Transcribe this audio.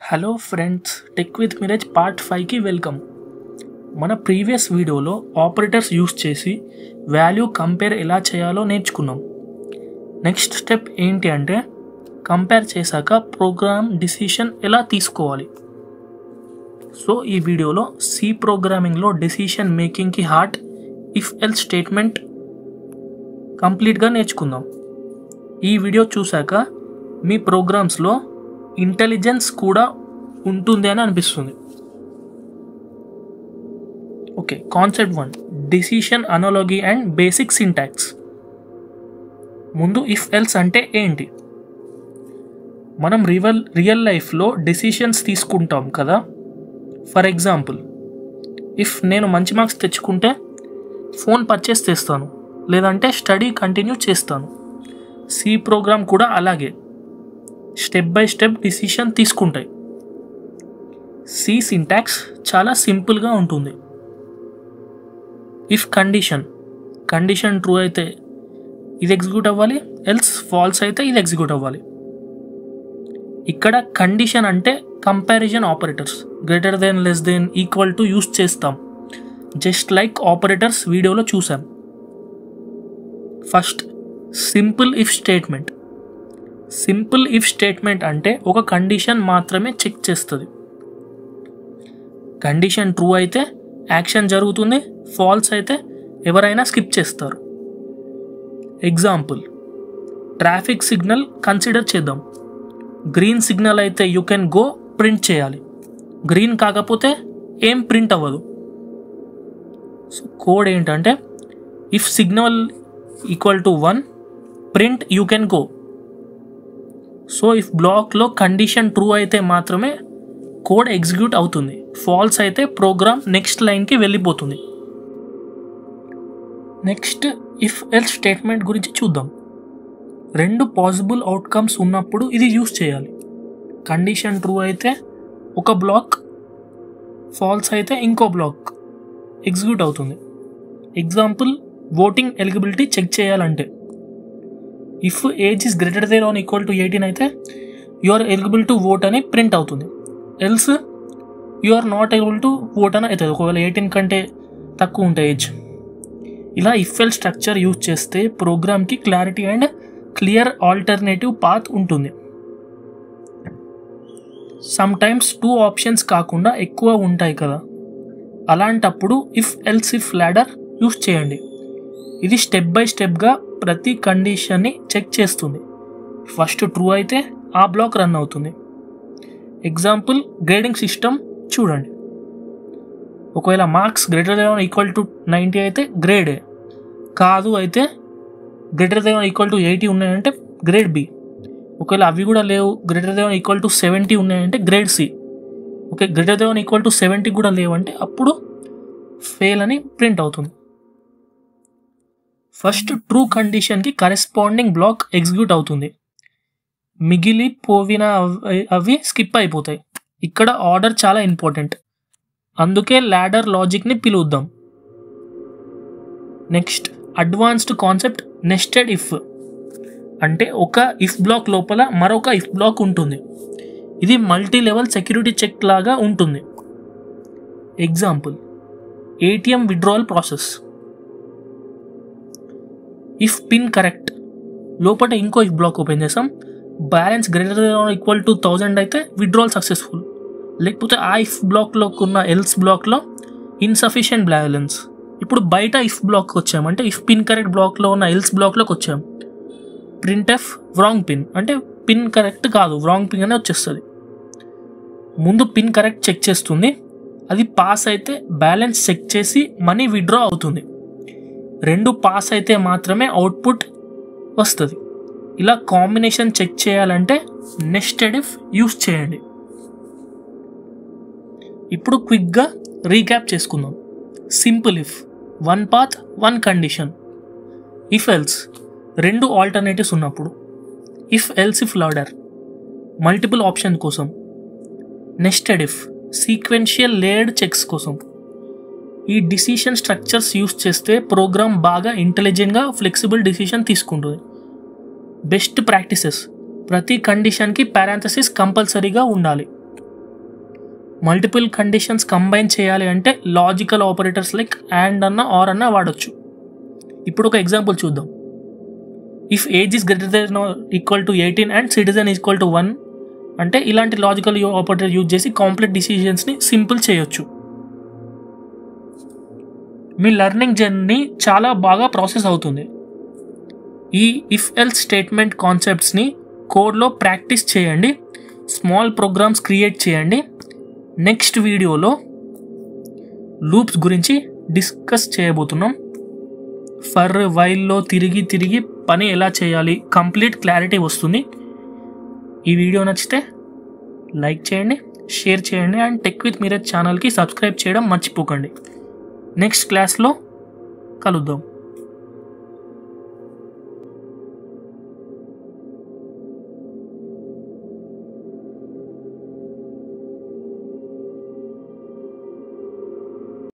Hello friends, tech with Mirage part 5కి welcome. మన previous వీడియోలో ఆపరేటర్స్ యూస్ చేసి వాల్యూ కంపేర్ ఎలా చేయాలో నేర్చుకున్నాం. నెక్స్ట్ స్టెప్ ఏంటి అంటే కంపేర్ చేశాక ప్రోగ్రామ్ డిసిషన్ ఎలా తీసుకోవాలి. సో ఈ వీడియోలో సి ప్రోగ్రామింగ్లో డెసిషన్ మేకింగ్కి హార్ట్ ఇఫ్ ఎల్స్ స్టేట్మెంట్ కంప్లీట్గా నేర్చుకుందాం. ఈ వీడియో చూశాక మీ ప్రోగ్రామ్స్లో ఇంటెలిజెన్స్ కూడా ఉంటుంది అని అనిపిస్తుంది. Okay, concept 1, decision analogy and basic syntax. ముందు ఇఫ్ ఎల్స్ అంటే ఏంటి? మనం రియల్ లైఫ్లో డెసిషన్స్ తీసుకుంటాం కదా. ఫర్ ఎగ్జాంపుల్, ఇఫ్ నేను మంచి మార్క్స్ తెచ్చుకుంటే ఫోన్ పర్చేస్ చేస్తాను, లేదంటే స్టడీ కంటిన్యూ చేస్తాను. సి ప్రోగ్రామ్ కూడా అలాగే స్టెప్ బై స్టెప్ డిసిషన్ తీసుకుంటాయి. సి సింటాక్స్ చాలా సింపుల్గా ఉంటుంది. ఇఫ్ కండిషన్ ట్రూ అయితే ఇది ఎగ్జిక్యూట్ అవ్వాలి, ఎల్స్ ఫాల్స్ అయితే ఇది ఎగ్జిక్యూట్ అవ్వాలి. ఇక్కడ కండిషన్ అంటే comparison operators, greater than, less than, equal to use చేస్తాం, జస్ట్ లైక్ ఆపరేటర్స్ వీడియోలో చూసాం. First simple if statement. Simple if statement అంటే ఒక కండిషన్ మాత్రమే చెక్ చేస్తుంది. కండిషన్ ట్రూ అయితే యాక్షన్ జరుగుతుంది, ఫాల్స్ అయితే ఎవరైనా స్కిప్ చేస్తారు. ఎగ్జాంపుల్, ట్రాఫిక్ సిగ్నల్ కన్సిడర్ చేద్దాం. గ్రీన్ సిగ్నల్ అయితే యూ కెన్ గో ప్రింట్ చేయాలి, గ్రీన్ కాకపోతే ఏం ప్రింట్ అవ్వదు. సో కోడ్ ఏంటంటే if signal equal to 1 print you can go. So if బ్లాక్లో కండిషన్ ట్రూ అయితే మాత్రమే కోడ్ ఎగ్జిక్యూట్ అవుతుంది, ఫాల్స్ అయితే ప్రోగ్రామ్ నెక్స్ట్ లైన్కి వెళ్ళిపోతుంది. నెక్స్ట్ ఇఫ్ ఎల్స్ స్టేట్మెంట్ గురించి చూద్దాం. రెండు పాసిబుల్ అవుట్కమ్స్ ఉన్నప్పుడు ఇది యూస్ చేయాలి. కండిషన్ ట్రూ అయితే ఒక బ్లాక్, ఫాల్స్ అయితే ఇంకో బ్లాక్ ఎగ్జిక్యూట్ అవుతుంది. ఎగ్జాంపుల్, ఓటింగ్ ఎలిజిబిలిటీ చెక్ చేయాలంటే if age is greater than or equal to 18 అయితే you are eligible to vote అని ప్రింట్ అవుతుంది, else you are not eligible to vote అని అవుతుంది ఒకవేళ 18 కంటే తక్కువ ఉంటే ఏజ్. ఇలా ఇఫ్ ఎల్ స్ట్రక్చర్ యూజ్ చేస్తే ప్రోగ్రామ్కి clarity and clear alternative path ఉంటుంది. సమ్ టైమ్స్ 2 ఆప్షన్స్ కాకుండా ఎక్కువ ఉంటాయి కదా, అలాంటప్పుడు if else if ladder use చేయండి. ఇది స్టెప్ బై స్టెప్గా ప్రతి కండిషన్ని చెక్ చేస్తుంది. ఫస్ట్ ట్రూ అయితే ఆ బ్లాక్ రన్ అవుతుంది. ఎగ్జాంపుల్, గ్రేడింగ్ సిస్టమ్ చూడండి. ఒకవేళ marks greater then equal to 90 అయితే గ్రేడ్ ఏ, కాదు అయితే గ్రేటర్ దెన్ ఈక్వల్ టు 80 ఉన్నాయంటే గ్రేడ్ బి. ఒకవేళ అవి కూడా లేవు, గ్రేటర్ దెన్ ఈక్వల్ టు 70 ఉన్నాయంటే grade C. Okay, greater then equal to 70 కూడా లేవంటే అప్పుడు ఫెయిల్ అని ప్రింట్ అవుతుంది. ఫస్ట్ ట్రూ కండిషన్కి కరెస్పాండింగ్ బ్లాక్ ఎగ్జిక్యూట్ అవుతుంది, మిగిలిపోయిన అవి స్కిప్ అయిపోతాయి. ఇక్కడ ఆర్డర్ చాలా ఇంపార్టెంట్, అందుకే లాడర్ లాజిక్ని పిలుద్దాం. Next advanced concept nested if. అంటే ఒక ఇఫ్ బ్లాక్ లోపల మరొక ఇఫ్ బ్లాక్ ఉంటుంది. ఇది మల్టీ లెవెల్ సెక్యూరిటీ చెక్ లాగా ఉంటుంది. Example, ATM withdrawal process. If pin correct లోపల ఇంకో ఇఫ్ బ్లాక్ ఓపెన్ చేసాం, balance greater then equal to 1000 అయితే విత్డ్రావల్ సక్సెస్ఫుల్. లేకపోతే ఆ ఇఫ్ బ్లాక్లో ఉన్న ఎల్స్ బ్లాక్లో ఇన్సఫిషియెంట్ బ్యాలెన్స్. ఇప్పుడు బయట ఇఫ్ బ్లాక్ వచ్చాం అంటే ఇఫ్ పిన్ కరెక్ట్ బ్లాక్లో ఉన్న ఎల్స్ బ్లాక్లోకి వచ్చాం, ప్రింట్ ఎఫ్ రాంగ్ పిన్ అంటే పిన్ కరెక్ట్ కాదు, రాంగ్ పిన్ అనే వచ్చేస్తుంది. ముందు పిన్ కరెక్ట్ చెక్ చేస్తుంది, అది పాస్ అయితే బ్యాలెన్స్ చెక్ చేసి మనీ విత్డ్రా అవుతుంది. రెండు పాస్ అయితే మాత్రమే అవుట్పుట్ వస్తుంది. ఇలా కాంబినేషన్ చెక్ చేయాలంటే నెస్టెడ్ ఇఫ్ యూస్ చేయండి. ఇప్పుడు క్విక్గా రీక్యాప్ చేసుకుందాం. Simple if 1 path 1 condition. If else 2 alternatives ఉన్నప్పుడు. If else if ladder multiple option కోసం. Nested if sequential layered checks కోసం. ఈ డిసిషన్ స్ట్రక్చర్స్ యూస్ చేస్తే ప్రోగ్రామ్ బాగా ఇంటెలిజెంట్గా ఫ్లెక్సిబుల్ డిసిషన్ తీసుకుంటుంది. బెస్ట్ ప్రాక్టీసెస్, ప్రతి కండిషన్కి పారాంథసిస్ కంపల్సరీగా ఉండాలి. మల్టిపుల్ కండిషన్స్ కంబైన్ చేయాలి అంటే లాజికల్ ఆపరేటర్స్ లైక్ అండ్ అన్న ఆర్ అన్న వాడచ్చు. ఇప్పుడు ఒక ఎగ్జాంపుల్ చూద్దాం. If age is greater then equal to 18 and citizen equal to 1 అంటే ఇలాంటి లాజికల్ ఆపరేటర్ యూజ్ చేసి కాంప్లెక్స్ డిసిజన్స్ని సింపుల్ చేయొచ్చు. మీ లెర్నింగ్ జర్నీ చాలా బాగా ప్రాసెస్ అవుతుంది. ఈ ఇఫ్ ఎల్స్ స్టేట్మెంట్ కాన్సెప్ట్స్ని కోడ్లో ప్రాక్టీస్ చేయండి, స్మాల్ ప్రోగ్రామ్స్ క్రియేట్ చేయండి. నెక్స్ట్ వీడియోలో లూప్స్ గురించి డిస్కస్ చేయబోతున్నాం. ఫర్ వైల్లో తిరిగి పని ఎలా చేయాలి కంప్లీట్ క్లారిటీ వస్తుంది. ఈ వీడియో నచ్చితే లైక్ చేయండి, షేర్ చేయండి అండ్ టెక్ విత్ మీరజ్ ఛానల్కి సబ్స్క్రైబ్ చేయడం మర్చిపోకండి. నెక్స్ట్ క్లాస్లో కలుద్దాం.